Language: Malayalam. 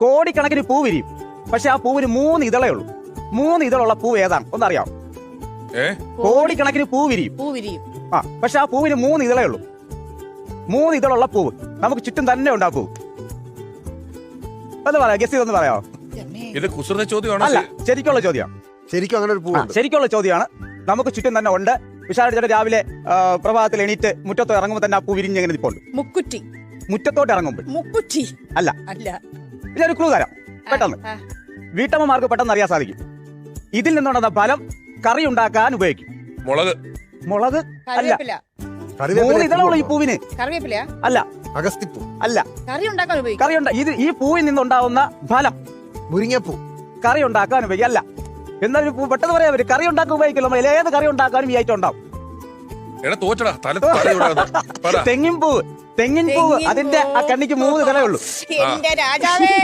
കോടിക്കണക്കിന് പൂ വിരിയും. പക്ഷെ ആ പൂവിന് 3 ഇതളേ ഉള്ളൂ. 3 ഇതളുള്ള പൂവ് ഏതാണ് ഒന്നറിയാം? കോടിക്കണക്കിന് പൂ വിരിയും. പക്ഷെ ആ പൂവിന് 3 ഇതളേ ഉള്ളൂ. 3 ഇതളുള്ള പൂവ് നമുക്ക് ചുറ്റും തന്നെ ഉണ്ട്. ആ പൂവ് ഒന്ന് പറയാം, ഗസ് ചെയ്തൊന്ന് പറയാമോ? ഇത് കുസൃത ചോദ്യമാണോ? അല്ല, ശരിക്കുള്ള ചോദ്യമാണ്. ശരിക്കും അങ്ങനെ ഒരു പൂവ് ശരിക്കുള്ള ചോദ്യമാണ്. നമുക്ക് ചുറ്റും തന്നെ ഉണ്ട്. വിശാല രാവിലെ പ്രഭാതത്തിൽ എണീറ്റ് മുറ്റത്തോട്ട് ഇറങ്ങുമ്പോൾ തന്നെ ആ പൂ വിരിഞ്ഞ് എങ്ങനെ നിൽപ്പുണ്ട്. മുക്കുറ്റി. മുറ്റത്തോട്ട് ഇറങ്ങുമ്പോൾ മുക്കുറ്റി അല്ല. പിന്നെ ഒരു ക്ലൂ തരാം പെട്ടെന്ന്. വീട്ടമ്മമാർക്ക് പെട്ടെന്ന് അറിയാൻ സാധിക്കും. ഇതിൽ നിന്നുണ്ടാകുന്ന ഫലം കറി ഉണ്ടാക്കാൻ ഉപയോഗിക്കും. മുളക് അല്ല. 3 ഇതളുള്ള ഈ പൂവിന് അല്ല. അഗസ്തിപ്പൂ അല്ല. കറി ഈ പൂവിൽ നിന്നുണ്ടാവുന്ന ഫലം മുരിങ്ങപ്പൂ. കറി ഉണ്ടാക്കാൻ ഉപയോഗിക്കും. അല്ല. എന്നാലും പെട്ടെന്ന് പറയാൻ പറ്റും. കറി ഉണ്ടാക്കാൻ ഉപയോഗിക്കില്ല. നമ്മൾ ഏത് കറി ഉണ്ടാക്കാനും ഈ ഐറ്റം ഉണ്ടാവും. തെങ്ങിൻ പൂവ്. അതിന്റെ ആ കണ്ണിക്ക് 3 ഇതളേ ഉള്ളൂ. എന്റെ രാജാവേ.